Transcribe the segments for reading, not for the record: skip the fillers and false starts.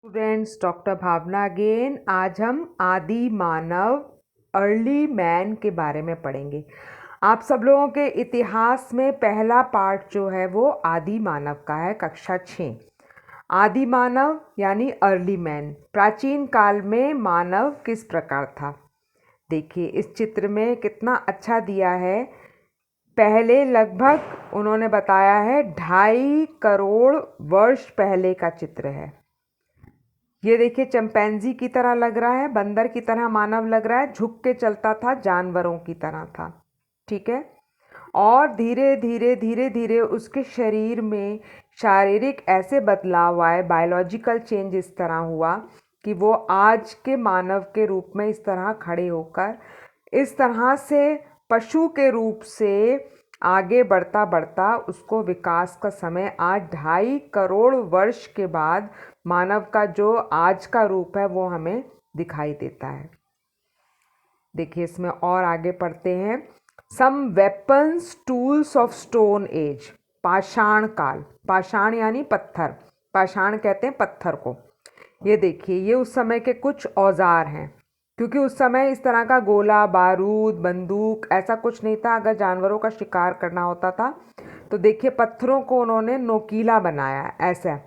Students, doctor भावना again. आज हम आदि मानव अर्ली मैन के बारे में पढ़ेंगे। आप सब लोगों के इतिहास में पहला पार्ट जो है वो आदि मानव का है, कक्षा 6। आदि मानव यानी अर्ली मैन। प्राचीन काल में मानव किस प्रकार था, देखिए इस चित्र में कितना अच्छा दिया है। पहले लगभग उन्होंने बताया है 2.5 करोड़ वर्ष पहले का चित्र है। ये देखिए चिंपैंजी की तरह लग रहा है, बंदर की तरह मानव लग रहा है, झुक के चलता था, जानवरों की तरह था। ठीक है। और धीरे धीरे धीरे धीरे उसके शरीर में शारीरिक ऐसे बदलाव आए, बायोलॉजिकल चेंज इस तरह हुआ कि वो आज के मानव के रूप में इस तरह खड़े होकर इस तरह से पशु के रूप से आगे बढ़ता बढ़ता उसको विकास का समय आज 2.5 करोड़ वर्ष के बाद मानव का जो आज का रूप है वो हमें दिखाई देता है। देखिए इसमें और आगे पढ़ते हैं। Some weapons tools of stone age, पाषाण काल। पाषाण यानी पत्थर, पाषाण कहते हैं पत्थर को। ये देखिए ये उस समय के कुछ औजार हैं, क्योंकि उस समय इस तरह का गोला बारूद बंदूक ऐसा कुछ नहीं था। अगर जानवरों का शिकार करना होता था तो देखिए पत्थरों को उन्होंने नोकीला बनाया है, ऐसा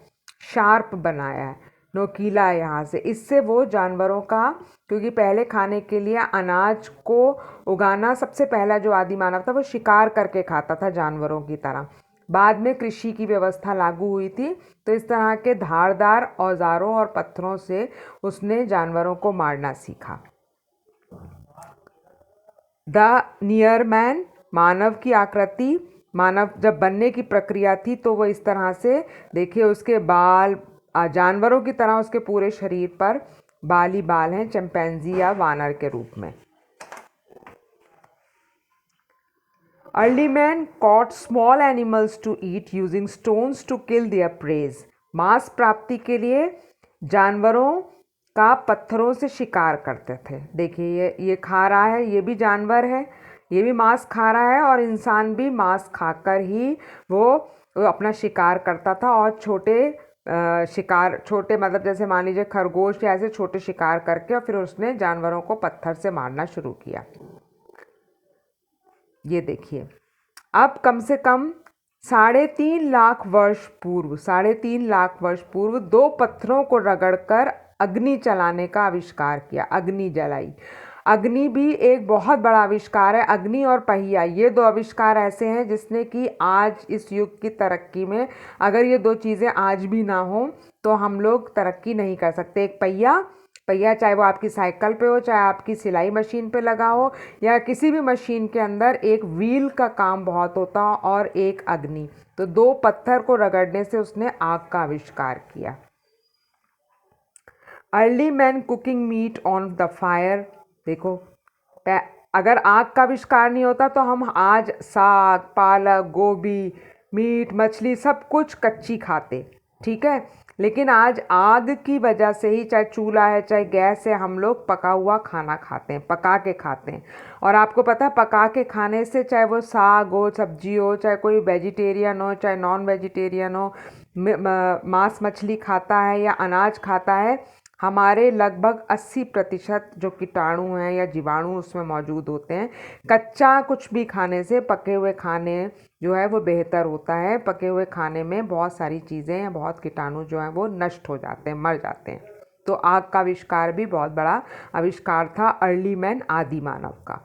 शार्प बनाया है, नोकीला है यहाँ से। इससे वो जानवरों का, क्योंकि पहले खाने के लिए अनाज को उगाना, सबसे पहला जो आदि मानव था वो शिकार करके खाता था जानवरों की तरह। बाद में कृषि की व्यवस्था लागू हुई थी, तो इस तरह के धारदार औजारों और पत्थरों से उसने जानवरों को मारना सीखा। द नियर मैन, मानव की आकृति, मानव जब बनने की प्रक्रिया थी तो वो इस तरह से, देखिए उसके बाल जानवरों की तरह उसके पूरे शरीर पर बाल ही बाल हैं, चिंपैंजी या वानर के रूप में। Early man caught small animals to eat using stones to kill their preys. मांस प्राप्ति के लिए जानवरों का पत्थरों से शिकार करते थे। देखिए ये खा रहा है, ये भी जानवर है, ये भी मांस खा रहा है, और इंसान भी मांस खाकर ही वो अपना शिकार करता था। और छोटे शिकार, छोटे मतलब जैसे मान लीजिए खरगोश या ऐसे छोटे शिकार करके, और फिर उसने जानवरों को पत्थर से मारना शुरू किया। ये देखिए अब कम से कम 3.5 लाख वर्ष पूर्व, 3.5 लाख वर्ष पूर्व 2 पत्थरों को रगड़कर अग्नि चलाने का आविष्कार किया। अग्नि जलाई। अग्नि भी एक बहुत बड़ा आविष्कार है। अग्नि और पहिया, ये 2 आविष्कार ऐसे हैं जिसने कि आज इस युग की तरक्की में, अगर ये 2 चीज़ें आज भी ना हो तो हम लोग तरक्की नहीं कर सकते। एक पहिया, पहिया चाहे वो आपकी साइकिल पे हो, चाहे आपकी सिलाई मशीन पे लगा हो, या किसी भी मशीन के अंदर एक व्हील का काम बहुत होता, और एक अग्नि। तो 2 पत्थर को रगड़ने से उसने आग का आविष्कार किया। Early man cooking meat on the fire. देखो अगर आग का आविष्कार नहीं होता तो हम आज साग पालक गोभी मीट मछली सब कुछ कच्ची खाते, ठीक है। लेकिन आज आग की वजह से ही, चाहे चूल्हा है चाहे गैस है, हम लोग पका हुआ खाना खाते हैं, पका के खाते हैं। और आपको पता है पका के खाने से, चाहे वो साग हो सब्जी हो, चाहे कोई वेजिटेरियन हो चाहे नॉन वेजिटेरियन हो, मांस मछली खाता है या अनाज खाता है, हमारे लगभग 80% जो कीटाणु हैं या जीवाणु उसमें मौजूद होते हैं। कच्चा कुछ भी खाने से पके हुए खाने जो है वो बेहतर होता है। पके हुए खाने में बहुत सारी चीज़ें हैं, बहुत कीटाणु जो हैं वो नष्ट हो जाते हैं, मर जाते हैं। तो आग का आविष्कार भी बहुत बड़ा आविष्कार था अर्ली मैन, आदि मानव का।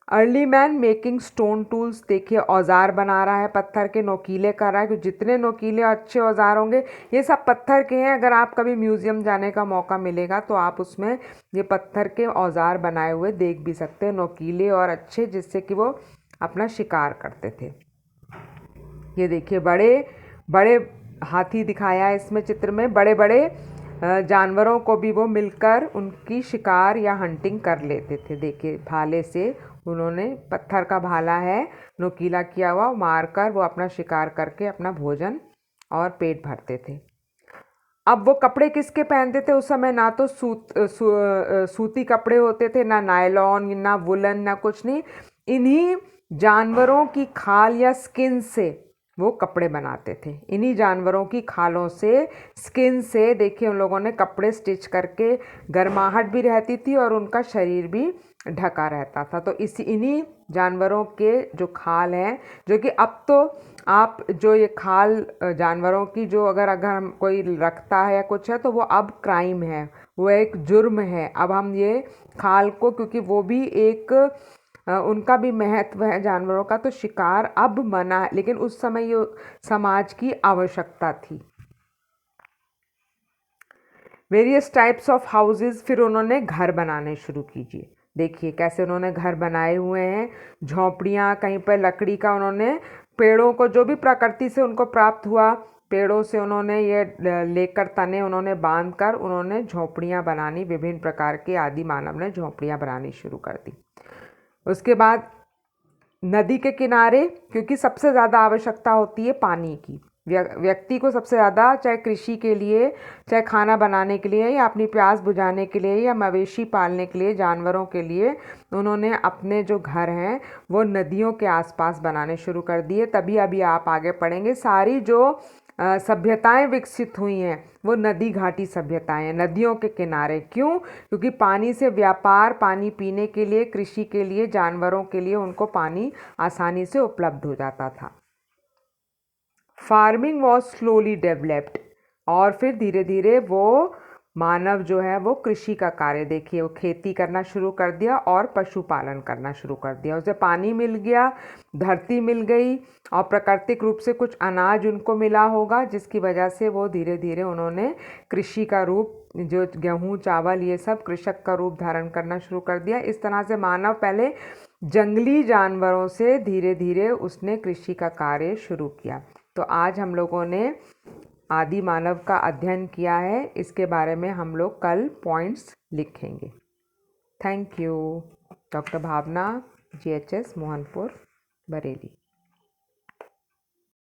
Early man making stone tools. देखिए औजार बना रहा है, पत्थर के नोकीले कर रहा है, क्योंकि जितने नोकीले और अच्छे औजार होंगे, ये सब पत्थर के हैं। अगर आप कभी म्यूज़ियम जाने का मौका मिलेगा तो आप उसमें ये पत्थर के औजार बनाए हुए देख भी सकते हैं, नोकीले और अच्छे, जिससे कि वो अपना शिकार करते थे। ये देखिए बड़े बड़े हाथी दिखाया है इसमें चित्र में। बड़े बड़े जानवरों को भी वो मिलकर उनकी शिकार या हंटिंग कर लेते थे। देखिए भाले से उन्होंने, पत्थर का भाला है नोकीला किया हुआ, मारकर वो अपना शिकार करके अपना भोजन और पेट भरते थे। अब वो कपड़े किसके पहनते थे उस समय? ना तो सूती कपड़े होते थे, ना नायलॉन ना वुलन ना कुछ नहीं। इन्हीं जानवरों की खाल या स्किन से वो कपड़े बनाते थे। इन्हीं जानवरों की खालों से, स्किन से देखिए उन लोगों ने कपड़े स्टिच करके, गर्माहट भी रहती थी और उनका शरीर भी ढका रहता था। तो इन्हीं जानवरों के जो खाल हैं, जो कि अब तो आप जो ये खाल जानवरों की जो अगर हम कोई रखता है या कुछ है तो वो अब क्राइम है, वो एक जुर्म है। अब हम ये खाल को, क्योंकि वो भी एक उनका भी महत्व है जानवरों का, तो शिकार अब मना है, लेकिन उस समय ये समाज की आवश्यकता थी। वेरियस टाइप्स ऑफ हाउसेस, फिर उन्होंने घर बनाने शुरू कीजिए। देखिए कैसे उन्होंने घर बनाए हुए हैं, झोंपड़ियाँ, कहीं पर लकड़ी का उन्होंने, पेड़ों को जो भी प्रकृति से उनको प्राप्त हुआ, पेड़ों से उन्होंने ये लेकर तने उन्होंने बांध कर उन्होंने झोंपड़ियाँ बनानी, विभिन्न प्रकार के आदि मानव ने झोंपड़ियाँ बनानी शुरू कर दी। उसके बाद नदी के किनारे, क्योंकि सबसे ज़्यादा आवश्यकता होती है पानी की, व्यक्ति को सबसे ज़्यादा, चाहे कृषि के लिए, चाहे खाना बनाने के लिए, या अपनी प्यास बुझाने के लिए, या मवेशी पालने के लिए, जानवरों के लिए, उन्होंने अपने जो घर हैं वो नदियों के आसपास बनाने शुरू कर दिए। तभी अभी आप आगे पढ़ेंगे सारी जो सभ्यताएं विकसित हुई हैं वो नदी घाटी सभ्यताएं हैं, नदियों के किनारे। क्यों? क्योंकि पानी से व्यापार, पानी पीने के लिए, कृषि के लिए, जानवरों के लिए उनको पानी आसानी से उपलब्ध हो जाता था। फार्मिंग वॉज स्लोली डेवलप्ड, और फिर धीरे धीरे वो मानव जो है वो कृषि का कार्य, देखिए वो खेती करना शुरू कर दिया और पशुपालन करना शुरू कर दिया। उसे पानी मिल गया, धरती मिल गई, और प्राकृतिक रूप से कुछ अनाज उनको मिला होगा, जिसकी वजह से वो धीरे धीरे उन्होंने कृषि का रूप, जो गेहूँ चावल ये सब, कृषक का रूप धारण करना शुरू कर दिया। इस तरह से मानव पहले जंगली जानवरों से धीरे धीरे उसने कृषि का कार्य शुरू किया। तो आज हम लोगों ने आदि मानव का अध्ययन किया है, इसके बारे में हम लोग कल पॉइंट्स लिखेंगे। Thank you. Doctor Bhavna, GHS Mohanpur, Bareilly.